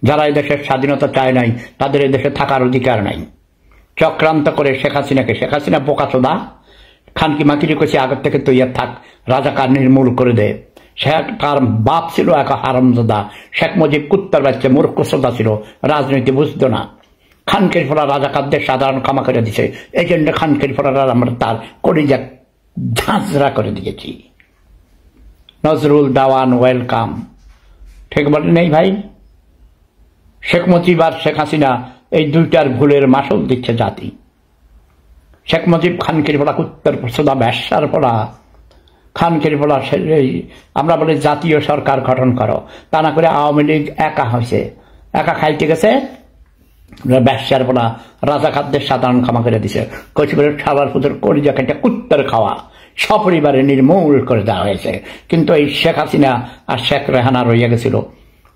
যারা এই দেশের স্বাধীনতা চায় নাই তাদের এই দেশে থাকার অধিকার নাই। চক্রান্ত করে শেখ হাসিনা বোকাচোদা খানকি মাকিরি কইছে আগের থেকে তৈয়ার থাক, রাজাকার নির্মূল করে দে। তার বাপ ছিল এক হারামজাদা, শেখ মুজিব কুত্তার বাচ্চা মূর্খচোদা ছিল, রাজনীতি বুঝতো না। খানকির ফোড়া রাজাকারদের সাধারণ ক্ষমা করে দিছে, এই জন্য খানকির ফোড়ারা আমরা তার কলিজা ঝাঁঝরা করে দিয়েছি। নজরুল দাওয়ান ওয়েলকাম, ঠিক বলে নেই ভাই? শেখ মুজিব আর শেখ হাসিনা এই দুইটার ভুলের মাসুল দিচ্ছে জাতি। শেখ মুজিব খানকির ফোড়া কুত্তার সোদা ব্যবসার ফোড়া, খানকির ফোড়া আমরা বলি জাতীয় সরকার গঠন করো, তা না করে আওয়ামী লীগ একা হয়েছে, একা খাইতে গেছে, ব্যবসার ফোড়া রাজাকারদের সাধারণ ক্ষমা করে দিছে। কচিবের খাবার পুজোর কলিজা কেটে কুত্তার খাওয়া সপরিবারে নির্মূল করে দেওয়া হয়েছে। কিন্তু এই শেখ হাসিনা আর শেখ রেহানা রইয়া গেছিল।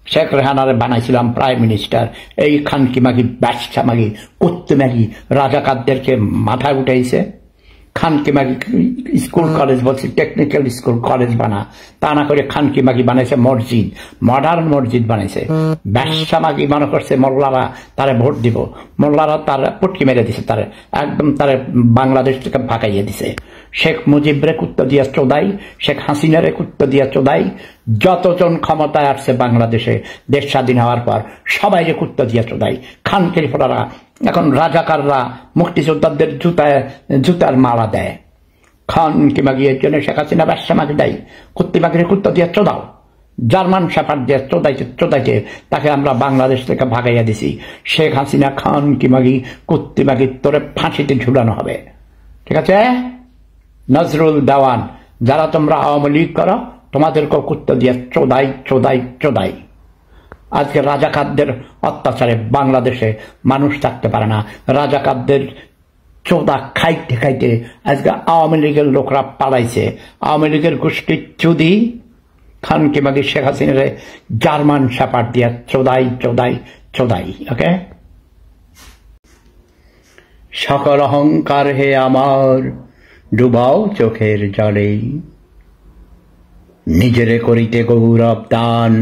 শেখ রেহানারে বানাইছিলাম প্রাইম মিনিস্টার, এই খানকি মাগি ব্যবসা মাগি কুত্তে মাগি রাজাকারদেরকে মাথায় উঠাইছে। খানকি মাগি স্কুল কলেজ বলছে, টেকনিক্যাল স্কুল কলেজ বানা, তা না করে খানকি মাগি বানাইছে মসজিদ, মডার্ন মসজিদ বানাইছে। ব্যবসা মাগি মনে করছে মোল্লারা তারে ভোট দিব, মোল্লারা তার পুটকি মেরে দিছে, তারে একদম তারে বাংলাদেশ থেকে ভাগাইয়ে দিছে। শেখ মুজিবরে কুত্তা দিয়া চোদাই, শেখ হাসিনারে কুত্তা দিয়া চোদাই, যতজন ক্ষমতায় আসছে বাংলাদেশে দেশ স্বাধীন হওয়ার পর সবাইরে কুত্তা দিয়া চোদাই। খানকির ফোড়ারা এখন রাজাকাররা মুক্তিযোদ্ধাদের জুতার মালা দেয়। খানকি মাগিয়ে জন্য শেখ হাসিনা ব্যবসা মাগি দেয়, কুত্তি মাগিরে কুত্তা দিয়া চোদাও। জার্মান শেফার্ড দিয়ে চোদাইতে তাকে আমরা বাংলাদেশ থেকে ভাগাইয়া দিছি। শেখ হাসিনা খানকি মাগি কুত্তি মাগি তোরে ফাঁসিতে ঝুলানো হবে, ঠিক আছে? নজরুল দাওয়ান, যারা তোমরা আওয়ামী লীগ করো তোমাদেরকেও কুত্তা দিয়ে চোদাই চোদাই চোদাই। আজকে রাজাকারদের অত্যাচারে বাংলাদেশে মানুষ থাকতে পারে না। রাজাকারদের চোদা খাইতে খাইতে আজকে আওয়ামী লীগের লোকরা পালাইছে। আওয়ামী লীগের গোষ্ঠীর চুদি খানকি মাগি শেখ হাসিনারে জার্মান শেফার্ড দিয়া চোদাই চোদাই চোদাই। ওকে, সকল অহংকার হে আমার ডুবাও চোখের জলে, নিজেরে করিতে গৌরব দান,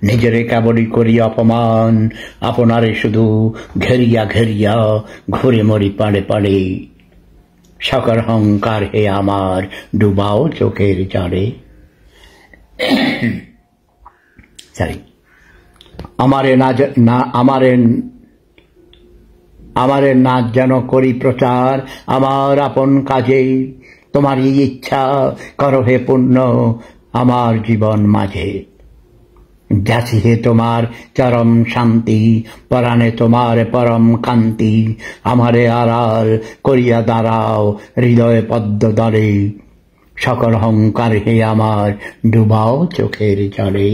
নিজেরে কেবলই করি অপমান, আপনারে শুধু ঘেরিয়া ঘেরিয়া ঘুরে মরি পাড়ে পাড়ে। সকল অহংকার হে আমার ডুবাও চোখের জলে। সরি, আমারে না যেন করি প্রচার আমার আপন কাজে, তোমারই ইচ্ছা করো হে পুণ্য আমার জীবন মাঝে। যাচি হে তোমার চরম শান্তি, পরাণে তোমার পরম কান্তি, আমারে আড়াল করিয়া দাঁড়াও হৃদয় পদ্ম দলে। সকল অহংকার হে আমার ডুবাও চোখের জলে।